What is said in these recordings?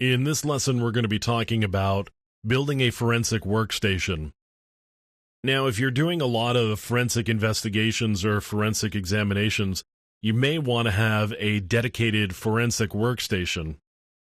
In this lesson, we're going to be talking about building a forensic workstation. Now, if you're doing a lot of forensic investigations or forensic examinations, you may want to have a dedicated forensic workstation.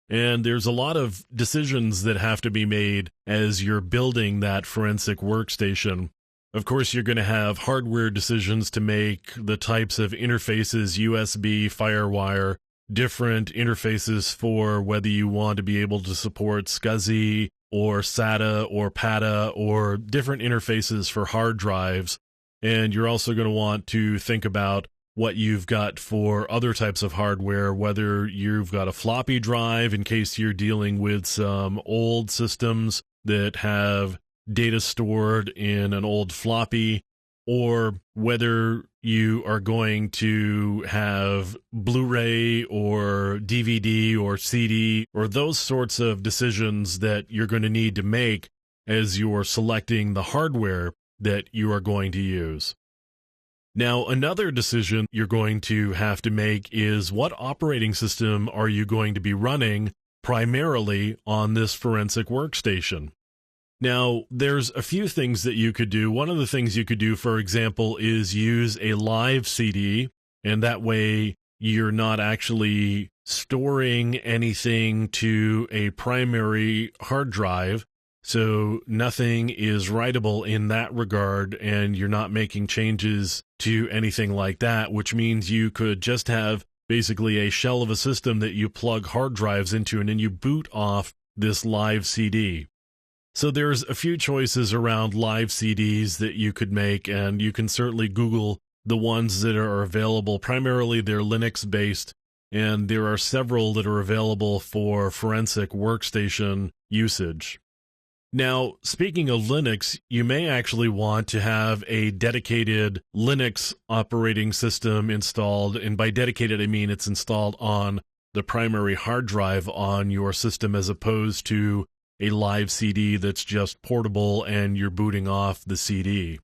And there's a lot of decisions that have to be made as you're building that forensic workstation. Of course, you're going to have hardware decisions to make, the types of interfaces, USB, FireWire, different interfaces for whether you want to be able to support SCSI or SATA or PATA or different interfaces for hard drives. And you're also going to want to think about what you've got for other types of hardware, whether you've got a floppy drive in case you're dealing with some old systems that have data stored in an old floppy, or whether you are going to have Blu-ray or DVD or CD, or those sorts of decisions that you're going to need to make as you're selecting the hardware that you are going to use. Now, another decision you're going to have to make is what operating system are you going to be running primarily on this forensic workstation? Now, there's a few things that you could do. One of the things you could do, for example, is use a live CD, and that way you're not actually storing anything to a primary hard drive, so nothing is writable in that regard, and you're not making changes to anything like that, which means you could just have basically a shell of a system that you plug hard drives into, and then you boot off this live CD. So there's a few choices around live CDs that you could make, and you can certainly Google the ones that are available. Primarily, they're Linux-based, and there are several that are available for forensic workstation usage. Now, speaking of Linux, you may actually want to have a dedicated Linux operating system installed, and by dedicated, I mean it's installed on the primary hard drive on your system as opposed to a live CD that's just portable and you're booting off the CD.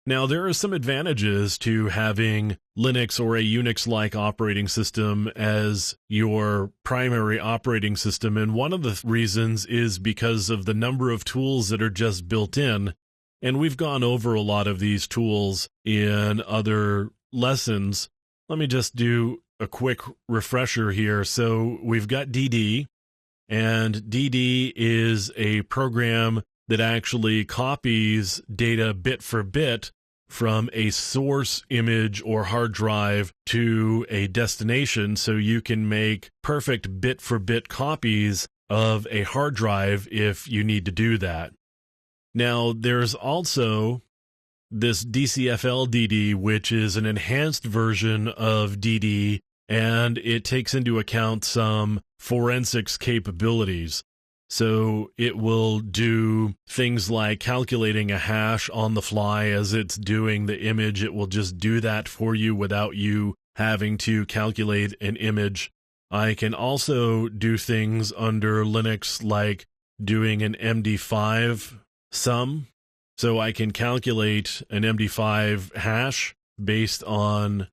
Now, there are some advantages to having Linux or a Unix-like operating system as your primary operating system, and one of the reasons is because of the number of tools that are just built in, and we've gone over a lot of these tools in other lessons. Let me just do a quick refresher here. So we've got DD, and DD is a program that actually copies data bit for bit from a source image or hard drive to a destination, so you can make perfect bit for bit copies of a hard drive if you need to do that. Now, there's also this DCFL DD, which is an enhanced version of DD, and it takes into account some forensics capabilities. So it will do things like calculating a hash on the fly as it's doing the image. It will just do that for you without you having to calculate an image. I can also do things under Linux like doing an MD5 sum. So I can calculate an MD5 hash based on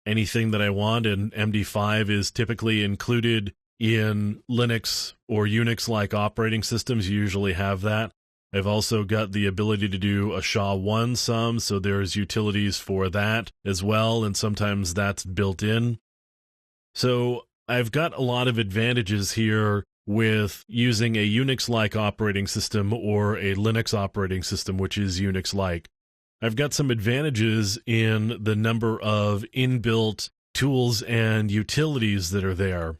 anything that I want, and MD5 is typically included in Linux or Unix-like operating systems. You usually have that. I've also got the ability to do a SHA-1 sum, so there's utilities for that as well, and sometimes that's built in. So I've got a lot of advantages here with using a Unix-like operating system or a Linux operating system, which is Unix-like. I've got some advantages in the number of inbuilt tools and utilities that are there.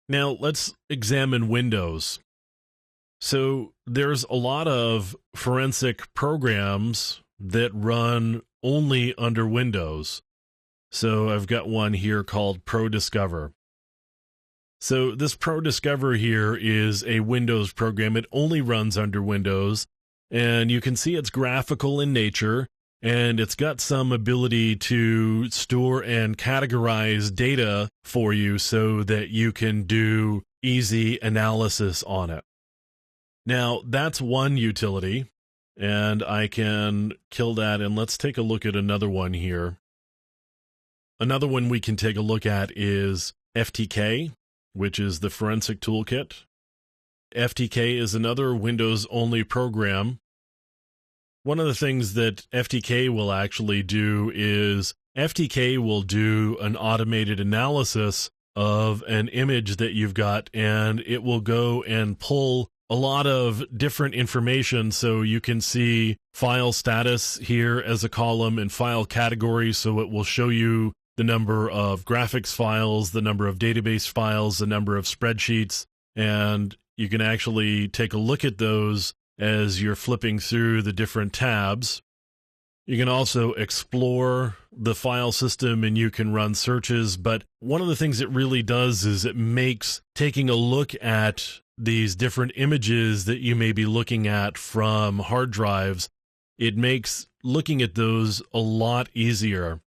Now, let's examine Windows. So there's a lot of forensic programs that run only under Windows. So I've got one here called ProDiscover. So this ProDiscover here is a Windows program. It only runs under Windows, and you can see it's graphical in nature, and it's got some ability to store and categorize data for you so that you can do easy analysis on it. Now, that's one utility, and I can kill that, and let's take a look at another one here. Another one we can take a look at is FTK, which is the Forensic Toolkit. FTK is another Windows-only program. One of the things that FTK will actually do is FTK will do an automated analysis of an image that you've got, and it will go and pull a lot of different information. So you can see file status here as a column and file category. So it will show you the number of graphics files, the number of database files, the number of spreadsheets, and you can actually take a look at those as you're flipping through the different tabs. You can also explore the file system and you can run searches, but one of the things it really does is it makes taking a look at these different images that you may be looking at from hard drives, it makes looking at those a lot easier.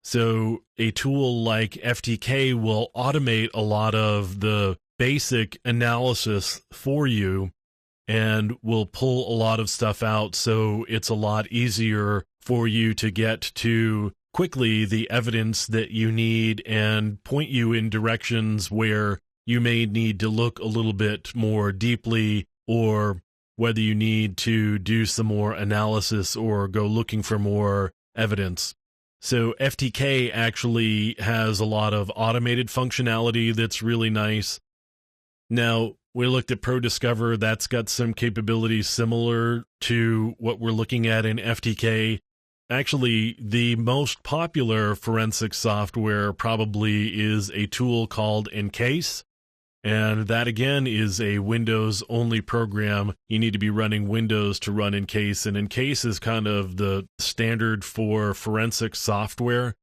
So a tool like FTK will automate a lot of the basic analysis for you and will pull a lot of stuff out, so it's a lot easier for you to get to quickly the evidence that you need and point you in directions where you may need to look a little bit more deeply, or whether you need to do some more analysis or go looking for more evidence. So FTK actually has a lot of automated functionality that's really nice. Now, we looked at ProDiscover. That's got some capabilities similar to what we're looking at in FTK. Actually, the most popular forensic software probably is a tool called Encase. And that, again, is a Windows-only program. You need to be running Windows to run Encase. And Encase is kind of the standard for forensic software.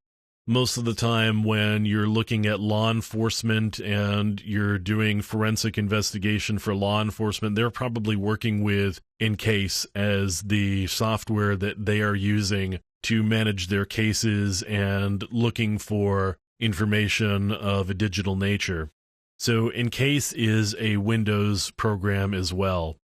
Most of the time when you're looking at law enforcement and you're doing forensic investigation for law enforcement, they're probably working with Encase as the software that they are using to manage their cases and looking for information of a digital nature. So Encase is a Windows program as well.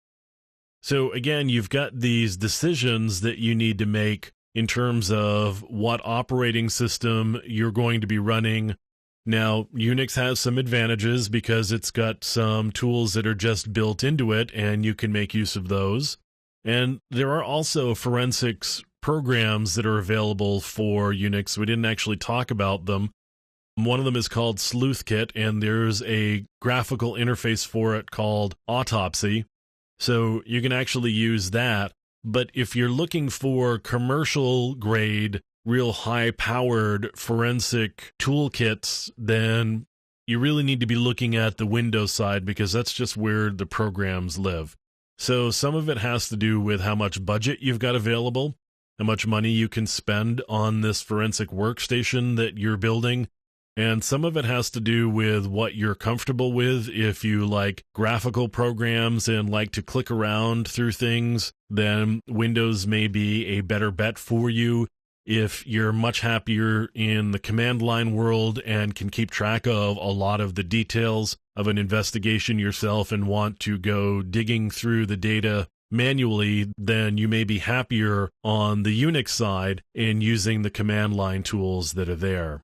So again, you've got these decisions that you need to make in terms of what operating system you're going to be running. Now, Unix has some advantages because it's got some tools that are just built into it, and you can make use of those. And there are also forensics programs that are available for Unix. We didn't actually talk about them. One of them is called SleuthKit, and there's a graphical interface for it called Autopsy. So you can actually use that. But if you're looking for commercial grade, real high powered forensic toolkits, then you really need to be looking at the Windows side because that's just where the programs live. So some of it has to do with how much budget you've got available, how much money you can spend on this forensic workstation that you're building. And some of it has to do with what you're comfortable with. If you like graphical programs and like to click around through things, then Windows may be a better bet for you. If you're much happier in the command line world and can keep track of a lot of the details of an investigation yourself and want to go digging through the data manually, then you may be happier on the Unix side in using the command line tools that are there.